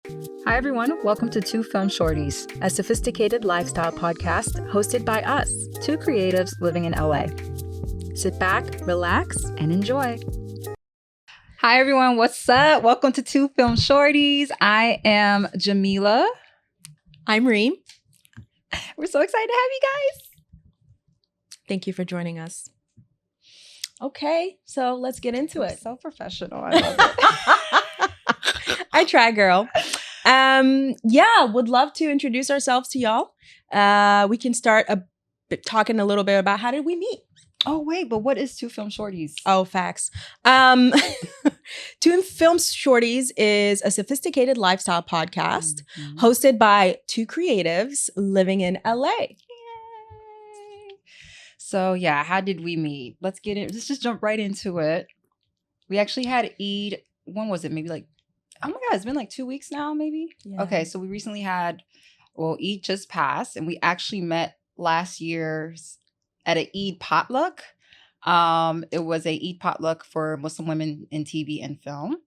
Hi, everyone. Welcome to Two Film Shorties, a sophisticated lifestyle podcast hosted by us, two creatives living in LA. Sit back, relax, and enjoy. Hi, everyone. What's up? Welcome to Two Film Shorties. I am Jameela. I'm Rhym. We're so excited to have you guys. Thank you for joining us. Okay, so let's get into it. So professional. I love it. I try, girl. Would love to introduce ourselves to y'all. We can start talking a little bit about how did we meet. Oh, wait, but what is Two Film Shorties? Oh, facts. Two Film Shorties is a sophisticated lifestyle podcast hosted by two creatives living in LA. So yeah, how did we meet? Let's just jump right into it. We actually had Eid. When was it? Maybe oh my God, it's been 2 weeks now, maybe? Yeah. Okay, so we recently had, Eid just passed, and we actually met last year at an Eid potluck. It was a Eid potluck for Muslim women in TV and film.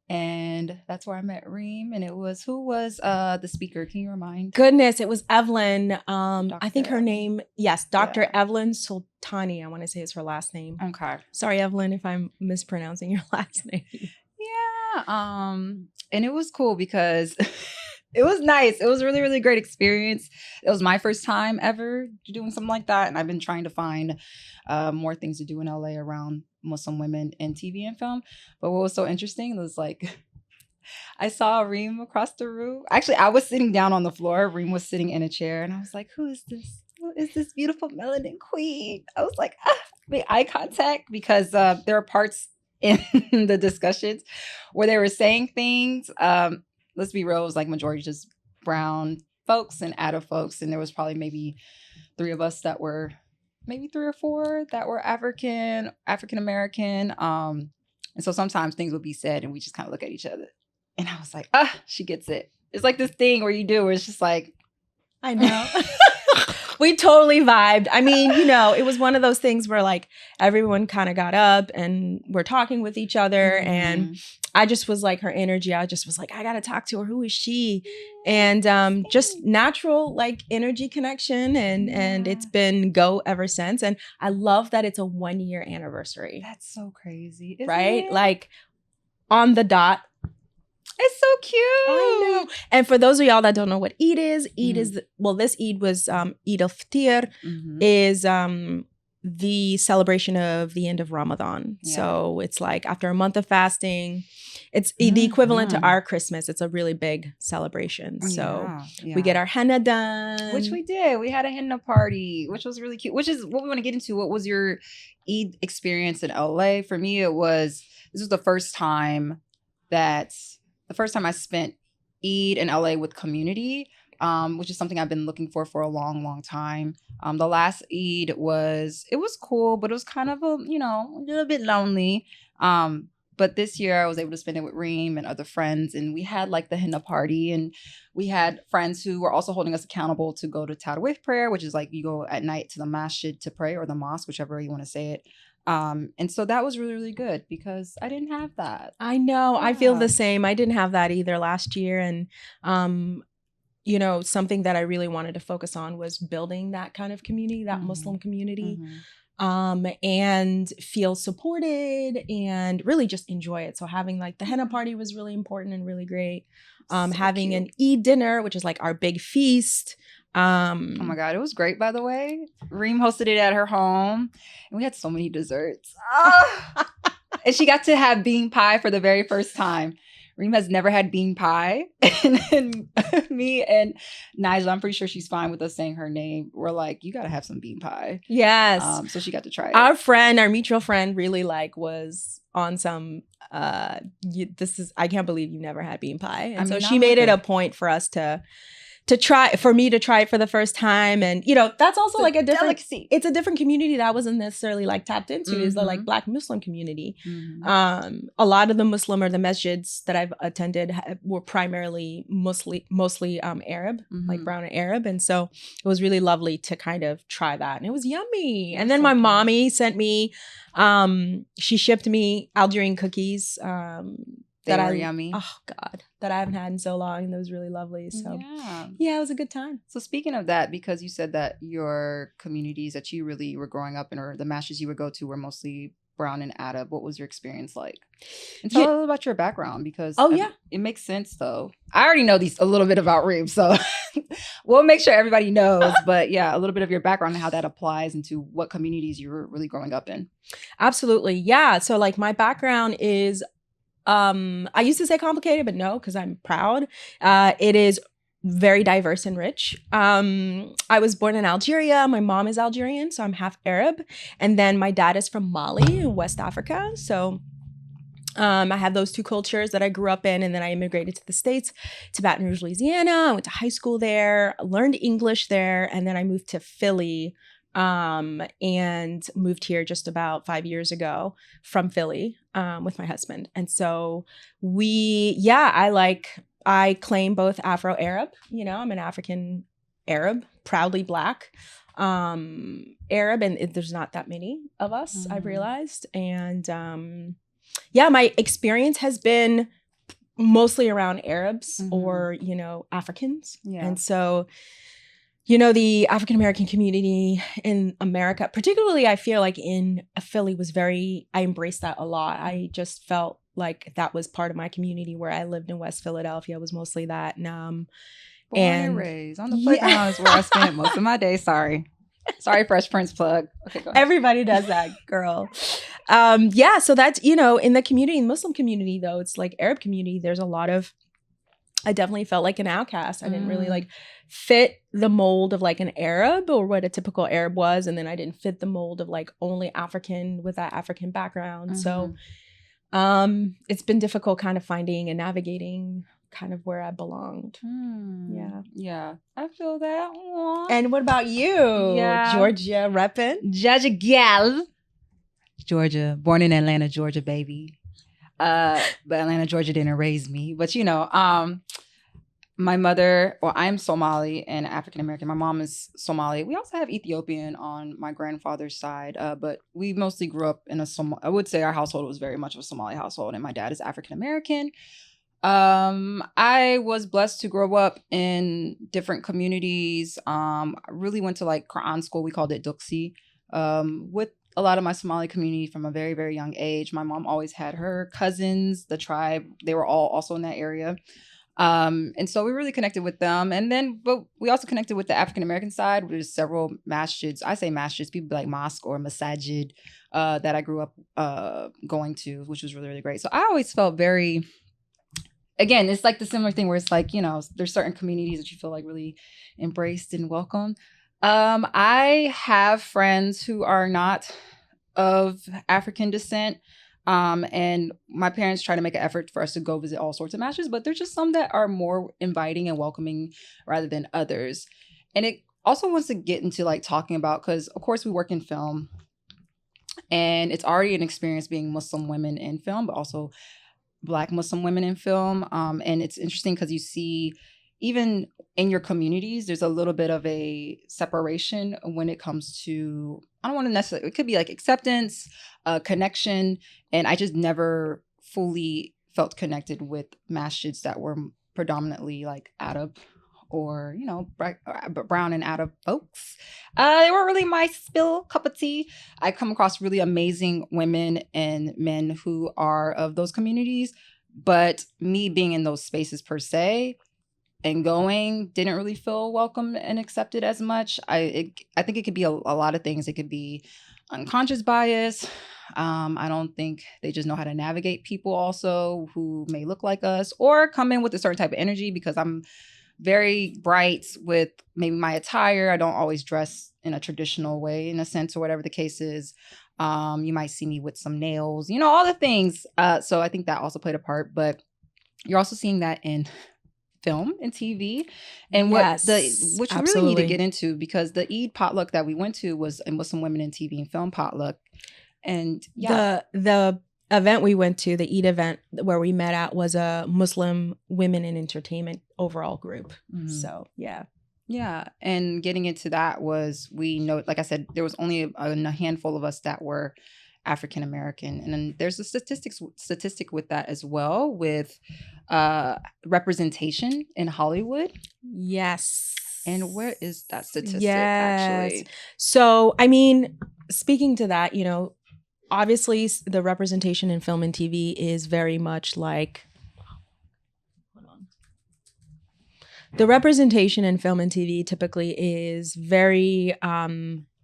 And that's where I met Rhym. And who was the speaker? Can you remind? Goodness, it was Evelyn. I think her name, yes, Dr. Evelyn Sultani, I want to say is her last name. Okay. Sorry, Evelyn, if I'm mispronouncing your last name. Yeah. And it was cool because it was nice. It was a really, really great experience. It was my first time ever doing something like that. And I've been trying to find more things to do in LA around Muslim women in TV and film. But what was so interesting was I saw Rhym across the room. Actually, I was sitting down on the floor. Rhym was sitting in a chair. And I was like, who is this? Who is this beautiful melanin queen? I was like, made eye contact because there are parts in the discussions where they were saying things. Let's be real, it was majority just brown folks and Arab folks. And there was probably maybe three of us that were, maybe three or four that were African American. And so sometimes things would be said and we just kind of look at each other. And I was like, she gets it. It's this thing where you do where it's just I know. We totally vibed. I mean, it was one of those things where everyone kind of got up and we're talking with each other. Mm-hmm. And I just was her energy. I just was I got to talk to her. Who is she? And just natural energy connection. And it's been go ever since. And I love that it's a 1-year anniversary. That's so crazy. Right? It? On the dot. It's so cute. I know. And for those of y'all that don't know what Eid is, is this Eid was Eid al-Fitr is the celebration of the end of Ramadan. Yeah. So it's after a month of fasting, it's the equivalent to our Christmas. It's a really big celebration. So we get our henna done. Which we did. We had a henna party, which was really cute, which is what we want to get into. What was your Eid experience in LA? For me, this was the first time I spent Eid in LA with community, which is something I've been looking for a long, long time. The last Eid was cool, but it was kind of a little bit lonely. But this year I was able to spend it with Rhym and other friends, and we had the henna party, and we had friends who were also holding us accountable to go to Tarawih prayer, which is you go at night to the masjid to pray, or the mosque, whichever way you want to say it. And so that was really, really good because I didn't have that. I know. Yeah. I feel the same. I didn't have that either last year. And, something that I really wanted to focus on was building that kind of community, that Muslim community, and feel supported and really just enjoy it. So having the henna party was really important and really great. Having cute. An Eid dinner, which is our big feast. Oh my God, it was great, by the way. Rhym hosted it at her home and we had so many desserts. And she got to have bean pie for the very first time. Rhym has never had bean pie. And me and Nigel, I'm pretty sure she's fine with us saying her name. We're you got to have some bean pie. Yes. So she got to try it. Our mutual friend really was on some, I can't believe you never had bean pie. And so she made it a point for us to for me to try it for the first time. And, that's also a different, delicacy. It's a different community that I wasn't necessarily tapped into is the Black Muslim community. Mm-hmm. A lot of the Muslim or the masjids that I've attended were primarily mostly Arab, brown and Arab. And so it was really lovely to kind of try that. And it was yummy. And then my mommy sent me, she shipped me Algerian cookies, They were yummy. Oh God, that I haven't had in so long, and that was really lovely. So yeah, it was a good time. So speaking of that, because you said that your communities that you really were growing up in, or the mashes you would go to, were mostly brown and Arab, what was your experience like? And tell a little about your background, because it makes sense though. I already know a little bit about Rhym, so we'll make sure everybody knows. But yeah, a little bit of your background and how that applies into what communities you were really growing up in. Absolutely, yeah. So like my background is, I used to say complicated, but no, because I'm proud. It is very diverse and rich. I was born in Algeria. My mom is Algerian, so I'm half Arab. And then my dad is from Mali in West Africa. So I have those two cultures that I grew up in. And then I immigrated to the States, to Baton Rouge, Louisiana. I went to high school there, learned English there. And then I moved to Philly, and moved here just about 5 years ago from Philly, with my husband. And so I claim both Afro-Arab, I'm an African Arab, proudly Black, Arab, and there's not that many of us, I've realized. And my experience has been mostly around Arabs or, Africans. Yeah. And so, the African American community in America, particularly I feel like in Philly, I embraced that a lot. I just felt like that was part of my community where I lived in West Philadelphia, was mostly that. Born and raised on the playground is where I spent most of my day. Sorry, Fresh Prince plug. Okay, go ahead. Everybody does that, girl. So that's, in the community, in the Muslim community, though, it's like Arab community, there's a lot of, I definitely felt like an outcast. I didn't really fit the mold of like an Arab or what a typical Arab was. And then I didn't fit the mold of like only African with that African background. So it's been difficult kind of finding and navigating kind of where I belonged. Yeah, I feel that. Aww. And what about you? Yeah. Georgia reppin'? Georgia gal. Georgia, born in Atlanta, Georgia, baby. But Atlanta, Georgia didn't raise me. But my mother, I'm Somali and African American. My mom is Somali. We also have Ethiopian on my grandfather's side, but we mostly grew up in I would say our household was very much of a Somali household, and my dad is African American. I was blessed to grow up in different communities. I really went to like Quran school. We called it Duksi, with a lot of my Somali community from a very, very young age. My mom always had her cousins, the tribe. They were all also in that area. And so we really connected with them. And then, but we also connected with the African-American side. There's several masjids. I say masjids, people like mosque or masajid, that I grew up, going to, which was really, really great. So I always felt very, again, it's like the similar thing where it's like, there's certain communities that you feel like really embraced and welcomed. I have friends who are not of African descent. And my parents try to make an effort for us to go visit all sorts of masjids, but there's just some that are more inviting and welcoming rather than others. And it also wants to get into like talking about, because of course we work in film, and it's already an experience being Muslim women in film, but also Black Muslim women in film. And it's interesting because you see, even in your communities, there's a little bit of a separation when it comes to, I don't want to necessarily, it could be like acceptance, connection. And I just never fully felt connected with masjids that were predominantly like Arab or, brown and Arab folks. They weren't really my cup of tea. I come across really amazing women and men who are of those communities, but me being in those spaces per se and going didn't really feel welcome and accepted as much. I think it could be a lot of things. It could be unconscious bias. I don't think they just know how to navigate people also who may look like us or come in with a certain type of energy, because I'm very bright with maybe my attire. I don't always dress in a traditional way in a sense, or whatever the case is. You might see me with some nails, all the things. So I think that also played a part, but you're also seeing that in film and TV, and which we really need to get into, because the Eid potluck that we went to was a Muslim women in TV and film potluck. And the event we went to, the Eid event where we met at, was a Muslim women in entertainment overall group. So yeah, and getting into that was, like I said, there was only a handful of us that were African American. And then there's a statistic with that as well, with representation in Hollywood. Yes. And where is that statistic actually? So, I mean, speaking to that, obviously the representation in film and TV is very much like, the representation in film and TV typically is very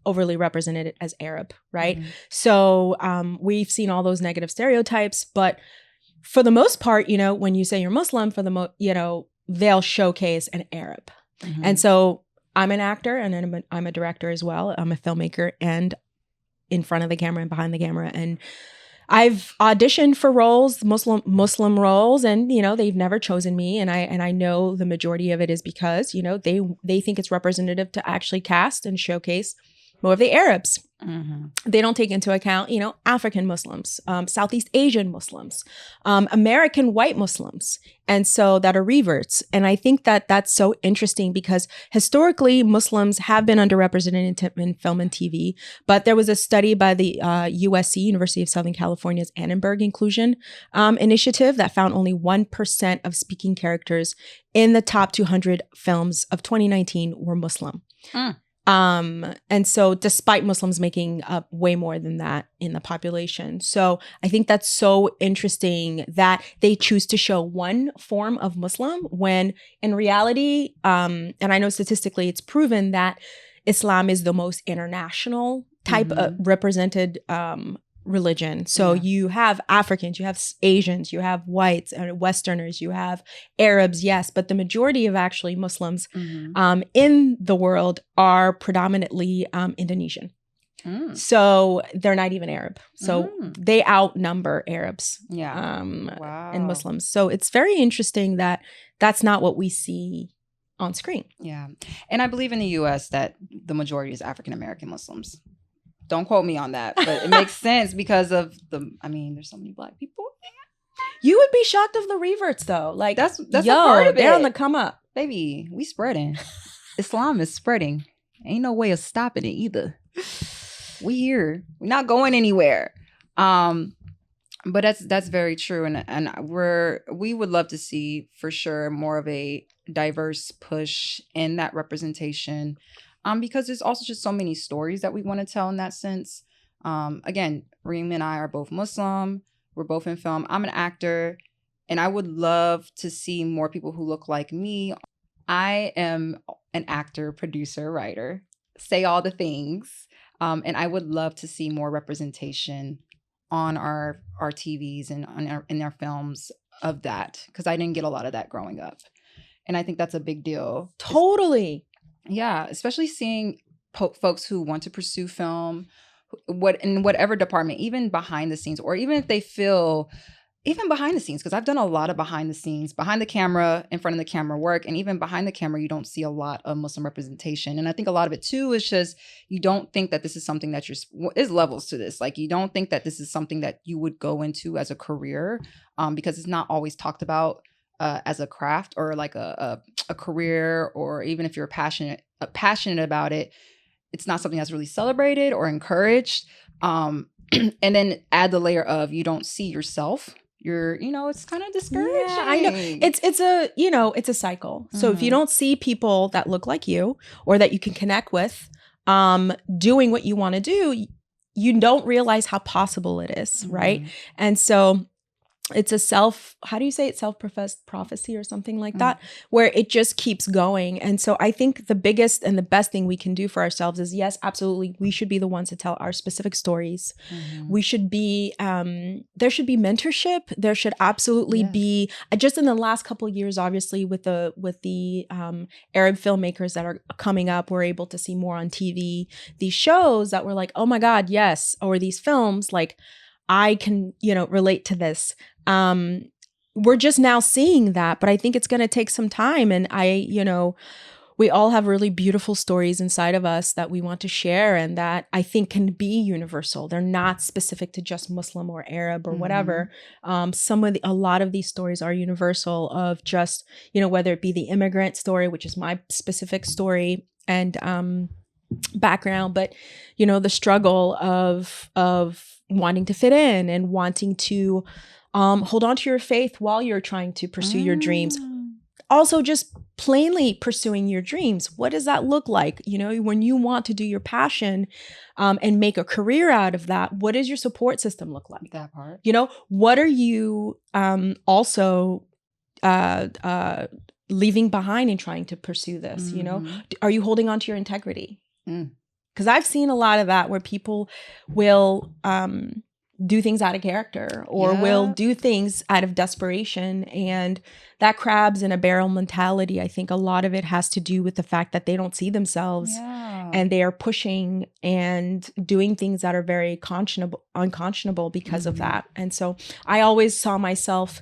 overly represented as Arab, right? Mm-hmm. So we've seen all those negative stereotypes, but for the most part, when you say you're Muslim, they'll showcase an Arab. Mm-hmm. And so I'm an actor, and then I'm a director as well. I'm a filmmaker, and in front of the camera and behind the camera. And I've auditioned for roles, Muslim roles, and they've never chosen me. And I know the majority of it is because they think it's representative to actually cast and showcase more of the Arabs. Mm-hmm. They don't take into account, African Muslims, Southeast Asian Muslims, American white Muslims, and so that are reverts. And I think that that's so interesting because historically Muslims have been underrepresented in film and TV. But there was a study by the USC, University of Southern California's Annenberg Inclusion Initiative, that found only 1% of speaking characters in the top 200 films of 2019 were Muslim. And so despite Muslims making up way more than that in the population. So I think that's so interesting that they choose to show one form of Muslim when in reality, and I know statistically it's proven that Islam is the most international type of represented religion. So you have Africans, you have Asians, you have whites and Westerners, you have Arabs, yes, but the majority of actually Muslims in the world are predominantly Indonesian. So they're not even Arab. So they outnumber Arabs and Muslims. So it's very interesting that that's not what we see on screen. Yeah. And I believe in the US that the majority is African American Muslims. Don't quote me on that, but it makes sense because of there's so many Black people. You would be shocked of the reverts though. Like that's a part of it. They're on the come up. Baby, we spreading. Islam is spreading. Ain't no way of stopping it either. We here. We're not going anywhere. But that's very true. And we would love to see for sure more of a diverse push in that representation. Because there's also just so many stories that we want to tell in that sense. Again, Rhym and I are both Muslim. We're both in film. I'm an actor, and I would love to see more people who look like me. I am an actor, producer, writer, say all the things. And I would love to see more representation on our TVs and in our films of that, because I didn't get a lot of that growing up. And I think that's a big deal. Totally. Yeah, especially seeing folks who want to pursue film, in whatever department, even behind the scenes, or even if they feel, even behind the scenes, because I've done a lot of behind the scenes, behind the camera, in front of the camera work, and even behind the camera, you don't see a lot of Muslim representation. And I think a lot of it too is just, you don't think that this is something that there's levels to this. Like, you don't think that this is something that you would go into as a career, because it's not always talked about as a craft or like a career, or even if you're passionate about it, it's not something that's really celebrated or encouraged. And then add the layer of, you don't see yourself. It's kind of discouraging. Yeah, I know. It's a cycle. So if you don't see people that look like you or that you can connect with, doing what you want to do, you don't realize how possible it is, right? And so it's a self-professed prophecy or something like that, where it just keeps going. And so I think the biggest and the best thing we can do for ourselves is, yes, absolutely, we should be the ones to tell our specific stories. We should be, there should be mentorship. There should absolutely be, just in the last couple of years, obviously with the Arab filmmakers that are coming up, we're able to see more on TV, these shows that were like, oh my God, yes. Or these films, like, I can, relate to this. We're just now seeing that, but I think it's going to take some time. And we all have really beautiful stories inside of us that we want to share, and that I think can be universal. They're not specific to just Muslim or Arab or whatever. A lot of these stories are universal, of just, whether it be the immigrant story, which is my specific story and background, but the struggle of wanting to fit in and wanting to hold on to your faith while you're trying to pursue your dreams. Also, just plainly pursuing your dreams. What does that look like? You know, when you want to do your passion and make a career out of that, what does your support system look like? That part. You know, what are you also leaving behind in trying to pursue this? You know, are you holding on to your integrity? Because I've seen a lot of that where people will do things out of character or will do things out of desperation. And that crabs in a barrel mentality, I think a lot of it has to do with the fact that they don't see themselves and they are pushing and doing things that are very unconscionable because of that. And so I always saw myself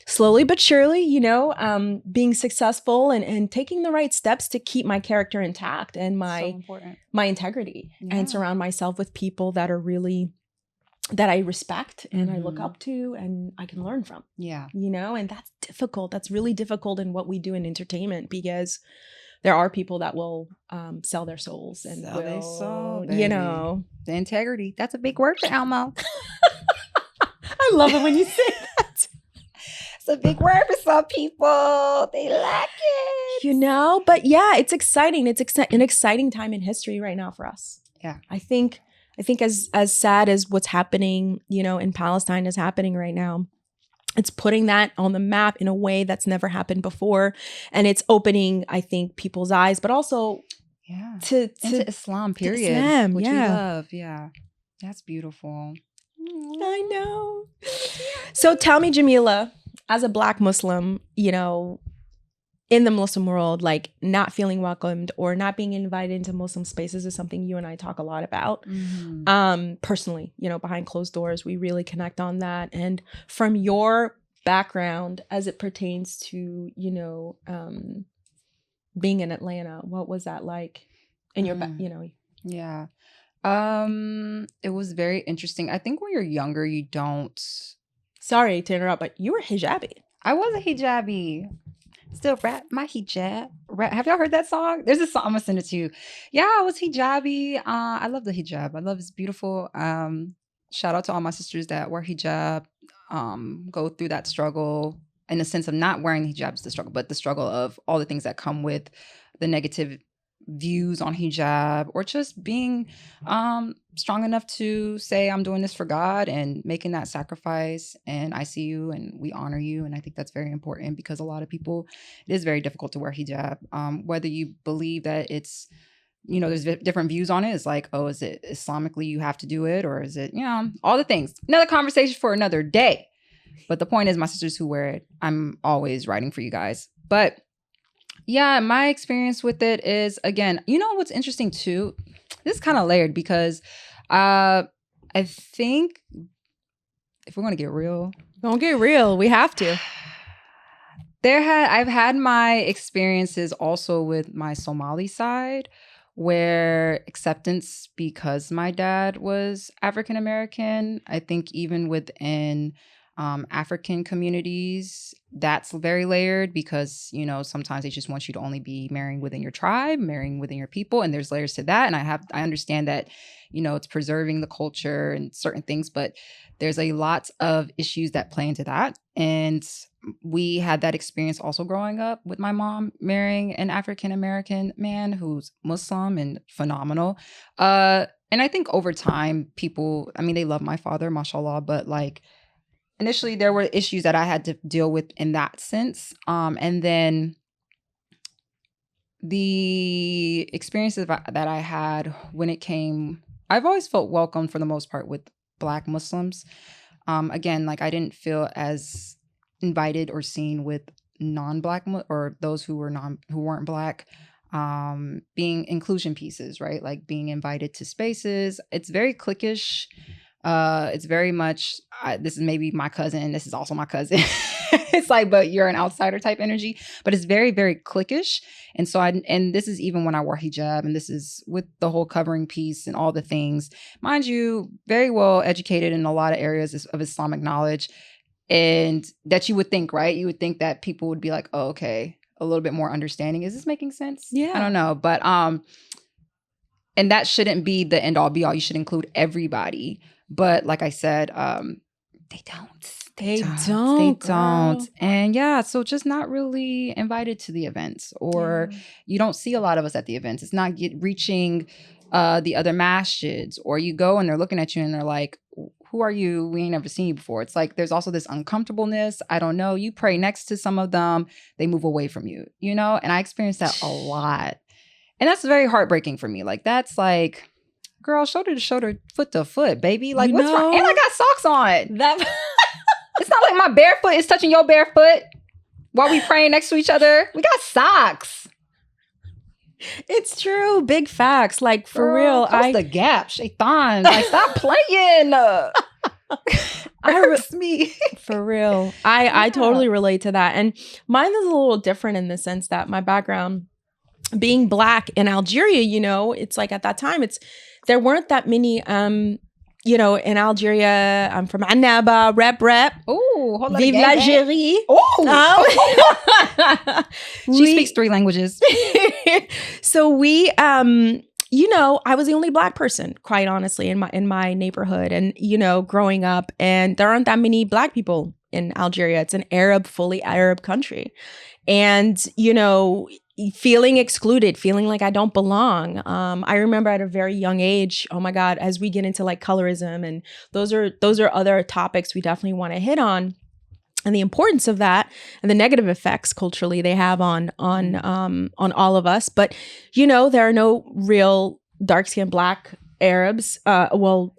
slowly but surely, you know, being successful and taking the right steps to keep my character intact and my integrity and surround myself with people that are really that I respect and I look up to and I can learn from. Yeah. You know, and that's difficult. That's really difficult in what we do in entertainment because there are people that will sell their souls and sell their soul, you know. The integrity. That's a big word for Elmo. I love it when you say that. It's a big word for some people. They like it. You know, but yeah, it's exciting. It's an exciting time in history right now for us. Yeah. I think as sad as what's happening, you know, in Palestine is happening right now, it's putting that on the map in a way that's never happened before. And it's opening, I think, people's eyes, but also to into Islam, period. Islam, which we love. Yeah. That's beautiful. I know. So tell me, Jameela, as a Black Muslim, you know, in the Muslim world, like not feeling welcomed or not being invited into Muslim spaces is something you and I talk a lot about. Personally, you know, behind closed doors, we really connect on that. And from your background as it pertains to, you know, being in Atlanta, what was that like in your, you know? Yeah. It was very interesting. I think when you're younger, you don't. Sorry to interrupt, but you were hijabi. I was a hijabi. Still rap my hijab. Have y'all heard that song? There's a song, I'm gonna send it to you. Yeah, I was hijabi. I love the hijab. I love it's beautiful. Shout out to all my sisters that wear hijab, go through that struggle in the sense of not wearing hijab is the struggle, but the struggle of all the things that come with the negative views on hijab or just being strong enough to say I'm doing this for God and making that sacrifice, and I see you and we honor you. And I think that's very important because a lot of people, it is very difficult to wear hijab, whether you believe that it's, you know, there's different views on it. It's like, oh, is it Islamically you have to do it, or is it, you know, all the things, another conversation for another day. But the point is, my sisters who wear it, I'm always writing for you guys. But yeah, my experience with it is, again, you know what's interesting too? This is kind of layered because I think if we're going to get real. Don't get real. We have to. I've had my experiences also with my Somali side where acceptance, because my dad was African American, I think even within African communities, that's very layered because, you know, sometimes they just want you to only be marrying within your tribe, marrying within your people, and there's layers to that. And I understand that, you know, it's preserving the culture and certain things, but there's a lot of issues that play into that. And we had that experience also growing up with my mom marrying an African American man who's Muslim and phenomenal. And I think over time, people, I mean, they love my father, mashallah, but like, initially, there were issues that I had to deal with in that sense. And then the experiences that I had when it came, I've always felt welcome for the most part with Black Muslims. Again, like I didn't feel as invited or seen with non-Black or those who weren't Black. Being inclusion pieces, right? Like being invited to spaces. It's very cliquish. It's very much, this is maybe my cousin, this is also my cousin. It's like, but you're an outsider type energy, but it's very, very cliquish. And so and this is even when I wore hijab, and this is with the whole covering piece and all the things, mind you, very well educated in a lot of areas of Islamic knowledge. And that you would think, right? You would think that people would be like, oh, okay, a little bit more understanding. Is this making sense? Yeah. I don't know. But, and that shouldn't be the end all be all. You should include everybody. But like I said, they don't. They They don't. don't. And yeah, so just not really invited to the events, or you don't see a lot of us at the events. It's not reaching the other masjids, or you go and they're looking at you and they're like, who are you? We ain't never seen you before. It's like there's also this uncomfortableness. I don't know. You pray next to some of them, they move away from you, you know? And I experienced that a lot. And that's very heartbreaking for me. Like, that's like, girl, shoulder to shoulder, foot to foot, baby. Like, what's wrong? And I got socks on. It's not like my bare foot is touching your bare foot while we praying next to each other. We got socks. It's true. Big facts. Like, for real. Close the gap, Shaitan. Like, stop playing. Hurts me. For real. I totally relate to that. And mine is a little different in the sense that my background, being Black in Algeria, you know, it's like at that time, there weren't that many, you know, in Algeria, I'm from Annaba, rep. Oh, Vive l'Algérie. Oh, she speaks 3 languages. So we, you know, I was the only Black person, quite honestly, in my neighborhood, and you know, growing up, and there aren't that many Black people in Algeria. It's an fully Arab country, and you know, feeling excluded, feeling like I don't belong. I remember at a very young age, oh my God, as we get into like colorism, and those are other topics we definitely want to hit on, and the importance of that and the negative effects culturally they have on all of us. But you know, there are no real dark-skinned Black Arabs, Algerians,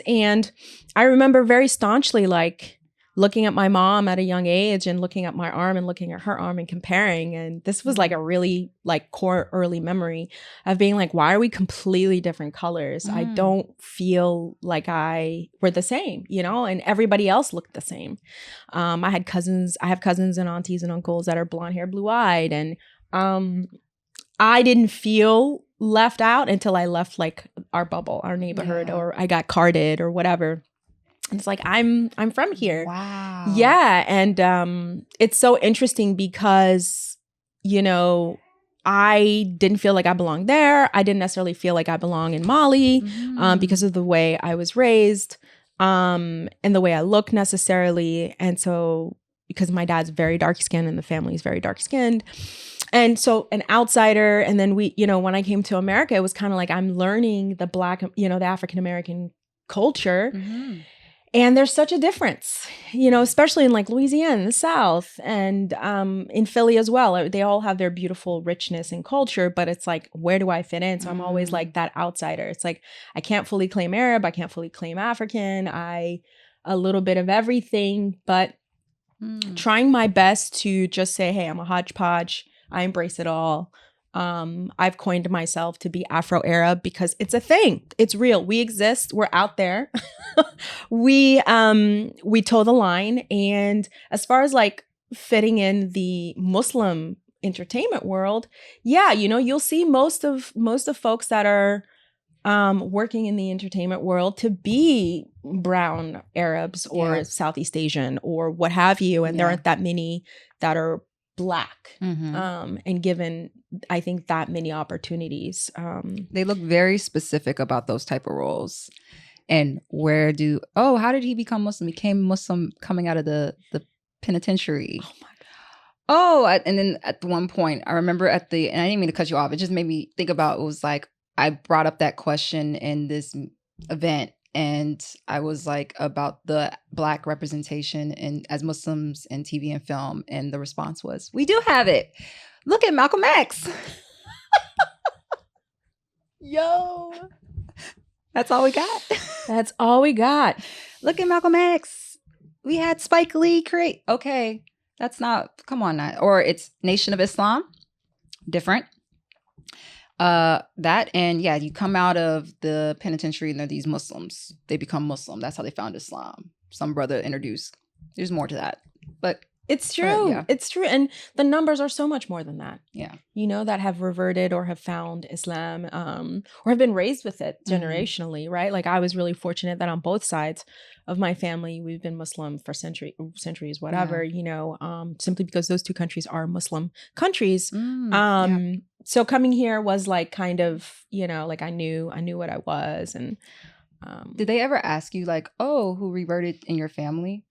and I remember very staunchly like looking at my mom at a young age and looking at my arm and looking at her arm and comparing. And this was like a really like core early memory of being like, why are we completely different colors? I don't feel like we're the same, you know, and everybody else looked the same. I have cousins and aunties and uncles that are blonde hair, blue eyed. And I didn't feel left out until I left like our bubble, our neighborhood, or I got carded or whatever. And it's like, I'm from here. Wow. Yeah. And it's so interesting because, you know, I didn't feel like I belonged there. I didn't necessarily feel like I belong in Mali because of the way I was raised and the way I look necessarily. And so because my dad's very dark skinned and the family is very dark skinned. And so an outsider. And then we, you know, when I came to America, it was kind of like I'm learning the Black, you know, the African-American culture. And there's such a difference, you know, especially in like Louisiana, the South, and in Philly as well. They all have their beautiful richness and culture, but it's like, where do I fit in? So I'm always like that outsider. It's like, I can't fully claim Arab. I can't fully claim African. A little bit of everything, but trying my best to just say, hey, I'm a hodgepodge. I embrace it all. I've coined myself to be Afro-Arab because it's a thing. It's real. We exist. We're out there. We toe the line. And as far as like fitting in the Muslim entertainment world, yeah, you know, you'll see most of folks that are working in the entertainment world to be brown Arabs or Southeast Asian or what have you. And there aren't that many that are Black and given, I think, that many opportunities. They look very specific about those type of roles. And how did he become Muslim? He became Muslim coming out of the penitentiary. Oh my God. And then at one point, I remember and I didn't mean to cut you off. It just made me think about, it was like, I brought up that question in this event. And I was like, about the Black representation as Muslims in TV and film. And the response was, we do have it. Look at Malcolm X. Yo. That's all we got. That's all we got. Look at Malcolm X. We had Spike Lee create. Okay. That's not, come on now. Or it's Nation of Islam. Different. That, and yeah, you come out of the penitentiary and they're these Muslims. They become Muslim. That's how they found Islam. Some brother introduced. There's more to that, but it's true. It's true. And the numbers are so much more than that. Yeah. You know, that have reverted or have found Islam, or have been raised with it generationally, right? Like I was really fortunate that on both sides of my family, we've been Muslim for centuries, whatever, you know, simply because those two countries are Muslim countries. So coming here was like kind of, you know, like I knew what I was. And Did they ever ask you like, oh, who reverted in your family?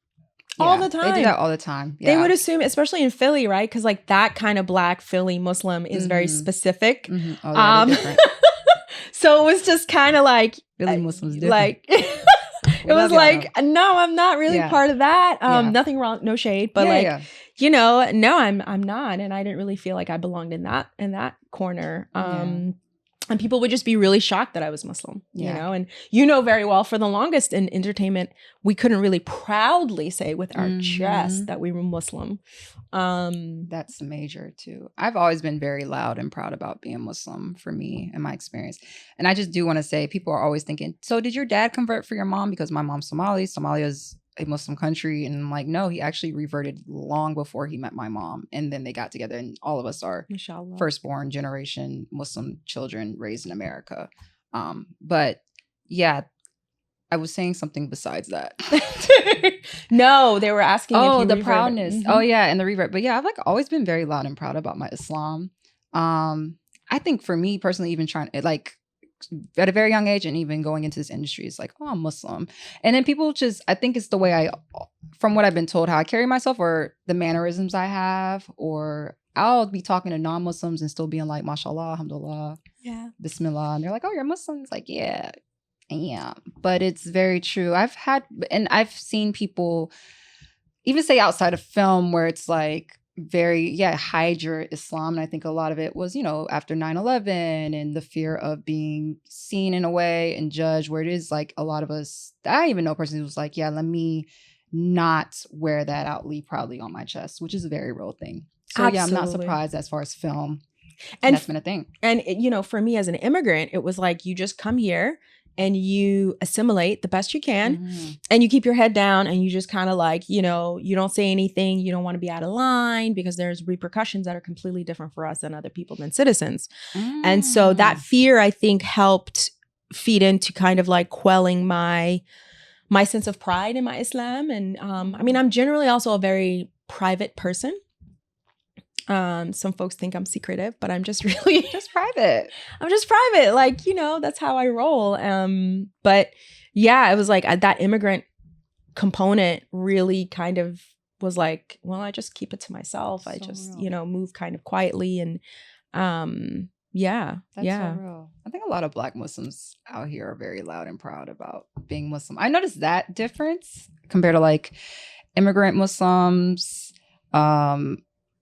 All the time. They do that all the time. They would assume, especially in Philly, right? Because like that kind of Black Philly Muslim is very specific. Oh, yeah, they're different. So it was just kind of like Philly Muslims different. Like it was like, no, I'm not really part of that. Nothing wrong, no shade, but you know, no, I'm not, and I didn't really feel like I belonged in that corner. And people would just be really shocked that I was Muslim, you know? And you know very well, for the longest in entertainment, we couldn't really proudly say with our chest that we were Muslim. That's major too. I've always been very loud and proud about being Muslim, for me, in my experience. And I just do want to say, people are always thinking, so did your dad convert for your mom? Because my mom's Somali. Somalia is a Muslim country. And I'm like, no, he actually reverted long before he met my mom. And then they got together, and all of us are Inshallah. Firstborn generation Muslim children raised in America. But yeah, I was saying something besides that. No, they were asking. Oh, the proudness. Oh yeah, and the revert. But yeah, I've like always been very loud and proud about my Islam. I think for me personally, even trying like at a very young age and even going into this industry, it's like, oh, I'm Muslim. And then people just, I think it's the way from what I've been told, how I carry myself, or the mannerisms I have, or I'll be talking to non-Muslims and still being like, mashallah, alhamdulillah, bismillah. And they're like, oh, you're Muslim? It's like, yeah, I am. But it's very true. I've seen people even say outside of film where it's like, hide your Islam. And I think a lot of it was, you know, after 9/11 and the fear of being seen in a way and judged, where it is like a lot of us, I even know a person who was like, yeah, let me not wear that outly proudly on my chest, which is a very real thing. So Absolutely. Yeah, I'm not surprised as far as film. And that's been a thing. And, you know, for me as an immigrant, it was like, you just come here and you assimilate the best you can, and you keep your head down, and you just kind of like, you know, you don't say anything. You don't want to be out of line, because there's repercussions that are completely different for us than other people, than citizens. And so that fear, I think, helped feed into kind of like quelling my sense of pride in my Islam. And I mean, I'm generally also a very private person. Some folks think I'm secretive, but I'm just really just private. I'm just private. Like, you know, that's how I roll. But yeah, it was like that immigrant component really kind of was like, well, I just keep it to myself. So I just, real. You know, move kind of quietly. And that's so real. I think a lot of Black Muslims out here are very loud and proud about being Muslim. I noticed that difference compared to like immigrant Muslims,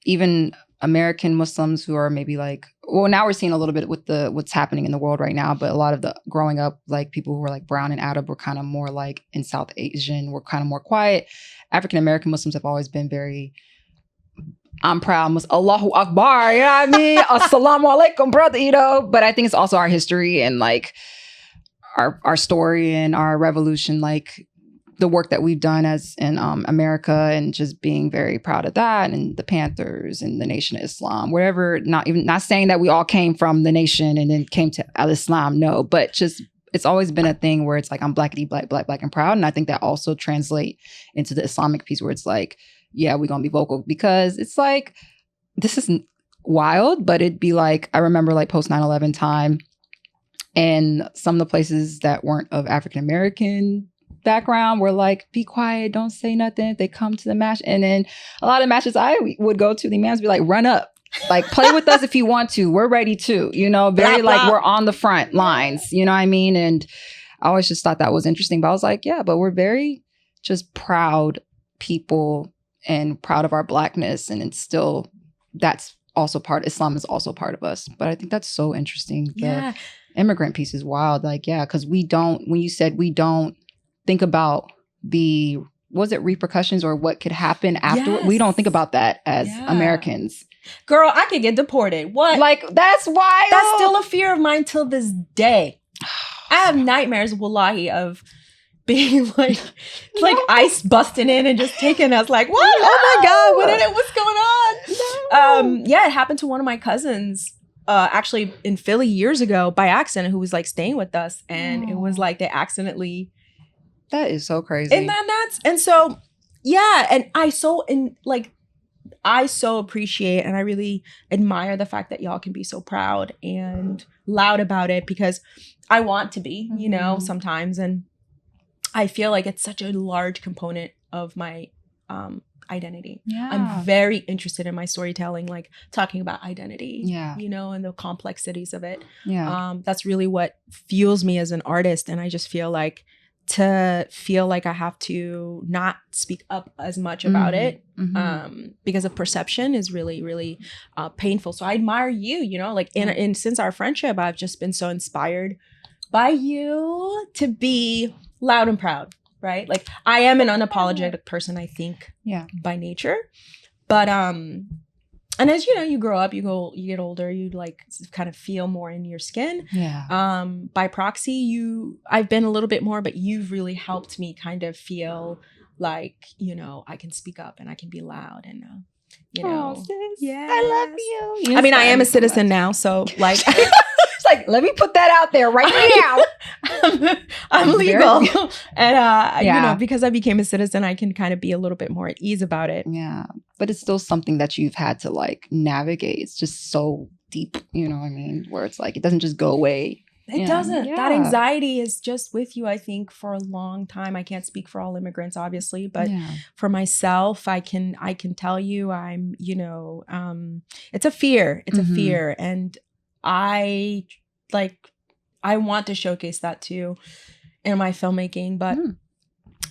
even American Muslims who are maybe like, well, now we're seeing a little bit with what's happening in the world right now, but a lot of the growing up, like people who were like brown and Arab were kind of more like, in South Asian, were kind of more quiet. African American Muslims have always been very, I'm proud, Allahu Akbar, you know what I mean? Assalamu alaikum, brother, you know? But I think it's also our history and like our story and our revolution, like the work that we've done as in America, and just being very proud of that, and the Panthers and the Nation of Islam, wherever, not saying that we all came from the nation and then came to Al-Islam, no, but just, it's always been a thing where it's like, I'm blackity black, black, black and proud. And I think that also translate into the Islamic piece where it's like, yeah, we're going to be vocal, because it's like, this isn't wild, but it'd be like, I remember like post 9/11 time, and some of the places that weren't of African-American background were like, be quiet, don't say nothing. They come to the match, and then a lot of matches I would go to, the imams be like, run up, like play with us if you want to, we're ready to, you know, very blah, like blah. We're on the front lines, you know what I mean? And I always just thought that was interesting, but I was like, yeah, but we're very just proud people and proud of our Blackness, and it's still, that's also Islam is also part of us. But I think that's so interesting. The immigrant piece is wild, like, yeah, because when you said we don't think about repercussions or what could happen afterward. Yes. We don't think about that as Americans. Girl, I could get deported. What? Like, that's wild. That's still a fear of mine till this day. I have nightmares, wallahi, of being like ICE busting in and just taking us. Like, what? No. Oh my God, what's going on? No. It happened to one of my cousins. Actually in Philly years ago by accident, who was like staying with us, and it was like they accidentally. That is so crazy. Isn't that nuts? And so, yeah, and I so appreciate and I really admire the fact that y'all can be so proud and loud about it, because I want to be, you know, sometimes. And I feel like it's such a large component of my identity. Yeah. I'm very interested in my storytelling, like talking about identity, you know, and the complexities of it. Yeah. That's really what fuels me as an artist. And I just feel like I have to not speak up as much about it because of perception is really, really painful. So I admire you, you know, like in since our friendship, I've just been so inspired by you to be loud and proud, right? Like I am an unapologetic person, I think, by nature. But and as you know, you grow up, you get older, you like kind of feel more in your skin. Yeah. By proxy, I've been a little bit more, but you've really helped me kind of feel like, you know, I can speak up and I can be loud and you know. Yeah. I love you. I mean, I am a citizen now, so like it's like, let me put that out there right now. I'm legal. And you know, because I became a citizen, I can kind of be a little bit more at ease about it. Yeah. But it's still something that you've had to like navigate. It's just so deep, you know what I mean? Where it's like, it doesn't just go away. It doesn't. Yeah. That anxiety is just with you, I think, for a long time. I can't speak for all immigrants, obviously, but for myself, I can tell you I'm, you know, it's a fear. It's a fear. And I want to showcase that too in my filmmaking, but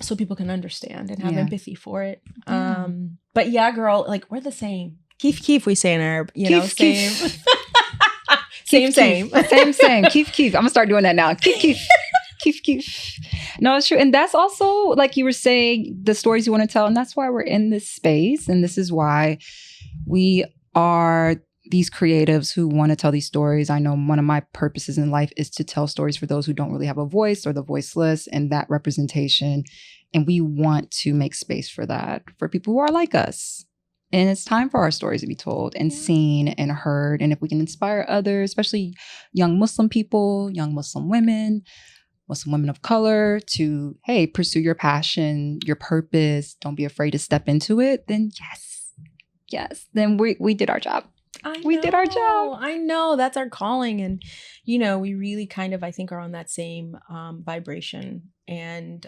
so people can understand and have empathy for it. But yeah, girl, like we're the same. Keef, we say in Arab, you know, same. Same. Keef. I'm gonna start doing that now. Keef. No, it's true. And that's also, like you were saying, the stories you want to tell. And that's why we're in this space. And this is why we are these creatives who want to tell these stories. I know one of my purposes in life is to tell stories for those who don't really have a voice or the voiceless, and that representation. And we want to make space for that, for people who are like us. And it's time for our stories to be told and seen and heard. And if we can inspire others, especially young Muslim people, young Muslim women of color, to, hey, pursue your passion, your purpose, don't be afraid to step into it, then yes, then we did our job. We did our job. I know, that's our calling. And, you know, we really kind of, I think, are on that same vibration. And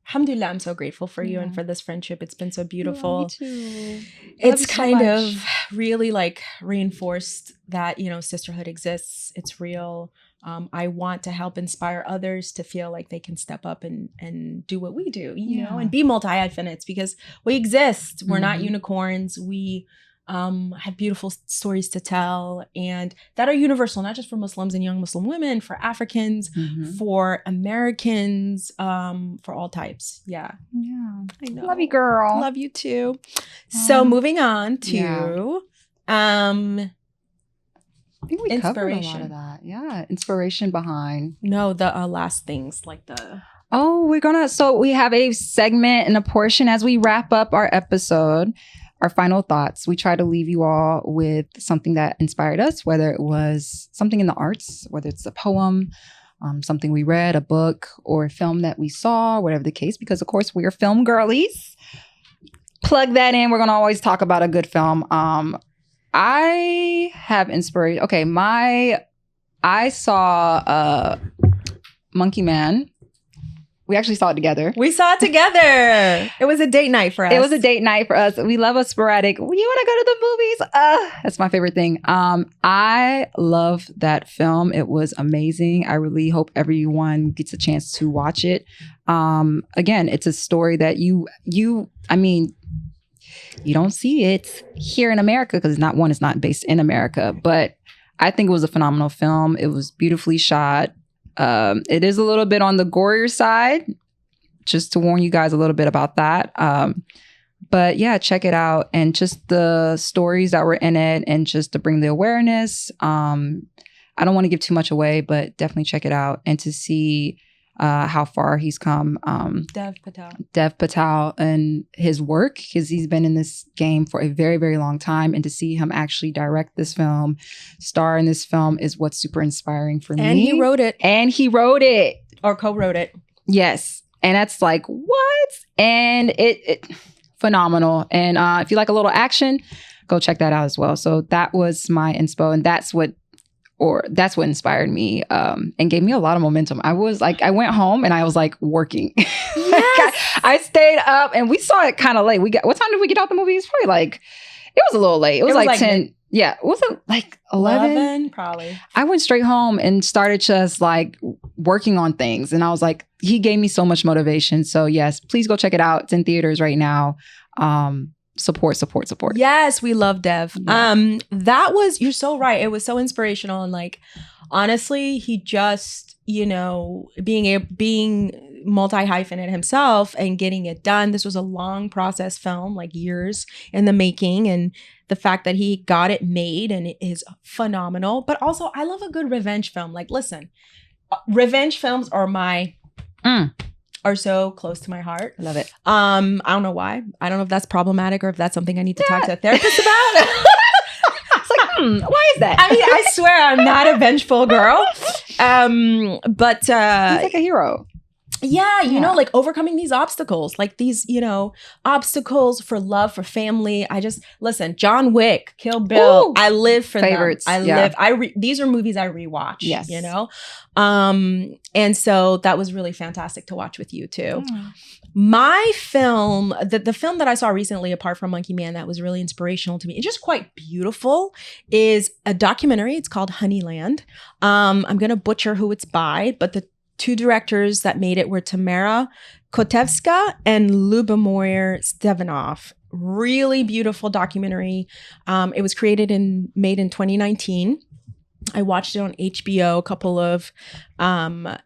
alhamdulillah, I'm so grateful for you and for this friendship. It's been so beautiful. Me too. It's kind of really like reinforced that, you know, sisterhood exists. It's real. I want to help inspire others to feel like they can step up and do what we do, you know, and be multi-hyphenates, because we exist. We're not unicorns. We have beautiful stories to tell, and that are universal, not just for Muslims and young Muslim women, for Africans, for Americans, for all types. Yeah. I know. Love you, girl. Love you too. So moving on to I think we covered a lot of that. Yeah, inspiration behind. No, the last things, like the. Oh, so we have a segment and a portion as we wrap up our episode. Our final thoughts. We try to leave you all with something that inspired us, whether it was something in the arts, whether it's a poem, something we read, a book, or a film that we saw, whatever the case, because of course we are film girlies. Plug that in. We're going to always talk about a good film. I have inspiration. Okay, I saw Monkey Man. We actually saw it together. We saw it together. It was a date night for us. It was a date night for us. We love a sporadic. You want to go to the movies? That's my favorite thing. I love that film. It was amazing. I really hope everyone gets a chance to watch it. Again, it's a story that you don't see it here in America because it's not based in America. But I think it was a phenomenal film. It was beautifully shot. It is a little bit on the gorier side, just to warn you guys a little bit about that. But yeah, check it out. And just the stories that were in it, and just to bring the awareness. I don't want to give too much away, but definitely check it out. And to see how far he's come. Dev Patel and his work, because he's been in this game for a very, very long time. And to see him actually direct this film, star in this film, is what's super inspiring for me. And he wrote it. Or co-wrote it. Yes. And that's like, what? And it phenomenal. And if you like a little action, go check that out as well. So that was my inspo, and that's what inspired me and gave me a lot of momentum. I went home and I was like working. Yes. I stayed up and we saw it kind of late. What time did we get out the movie? It's probably like, it was a little late. It was like 10. Yeah. Was it like 11? Probably. I went straight home and started just like working on things. And I was like, he gave me so much motivation. So yes, please go check it out. It's in theaters right now. Support. Yes, we love Dev. Yeah. You're so right. It was so inspirational. And like, honestly, he just, being multi-hyphenate himself and getting it done. This was a long process film, like years in the making. And the fact that he got it made and it is phenomenal. But also, I love a good revenge film. Like, listen, revenge films are so close to my heart. I love it. I don't know why. I don't know if that's problematic or if that's something I need to talk to a therapist about. It's like, why is that? I mean, I swear I'm not a vengeful girl. But he's like a hero. Yeah, like overcoming these obstacles, like these, obstacles for love, for family. Listen, John Wick, Kill Bill. Ooh, I live for favorites. These are movies I rewatch. Yes. And so that was really fantastic to watch with you too. My film, the film that I saw recently, apart from Monkey Man, that was really inspirational to me and just quite beautiful, is a documentary. It's called Honeyland. I'm going to butcher who it's by, but the two directors that made it were Tamara Kotevska and Lubomir Stevanov. Really beautiful documentary. It was made in 2019. I watched it on HBO a couple of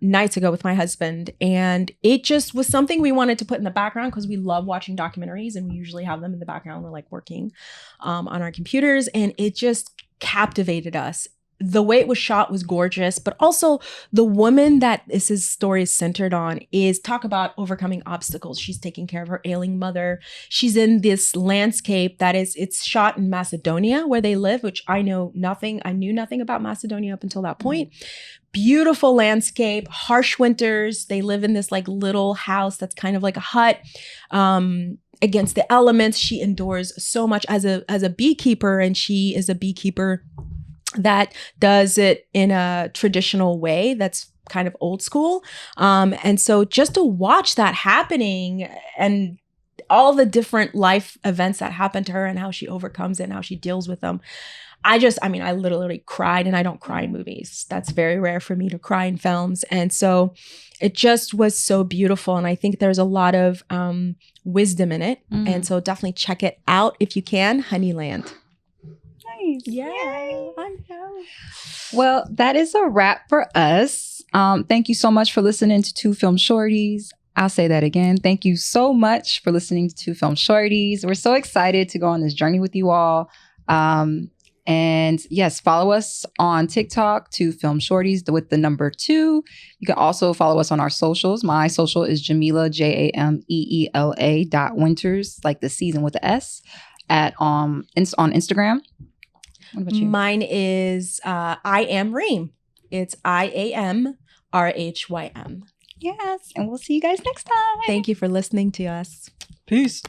nights ago with my husband, and it just was something we wanted to put in the background because we love watching documentaries, and we usually have them in the background. We're like working on our computers, and it just captivated us. The way it was shot was gorgeous, but also the woman that this story is centered on is talk about overcoming obstacles. She's taking care of her ailing mother. She's in this landscape it's shot in Macedonia where they live, which I knew nothing about Macedonia up until that point. Beautiful landscape, harsh winters. They live in this like little house that's kind of like a hut. Against the elements. She endures so much as a beekeeper, and she is a beekeeper that does it in a traditional way that's kind of old school. And so just to watch that happening and all the different life events that happen to her and how she overcomes it and how she deals with them. I literally cried, and I don't cry in movies. That's very rare for me to cry in films. And so it just was so beautiful. And I think there's a lot of wisdom in it. And so definitely check it out if you can. Honeyland. Nice. Yeah, I know. Well, that is a wrap for us. Thank you so much for listening to Two Film Shorties. I'll say that again. Thank you so much for listening to Two Film Shorties. We're so excited to go on this journey with you all. And yes, follow us on TikTok, Two Film Shorties with the number 2. You can also follow us on our socials. My social is Jameela, Jameela.Winters, like the season with the S, on Instagram. What about you? Mine is I am Rhym. It's IAMRHYM. Yes, and we'll see you guys next time. Thank you for listening to us. Peace.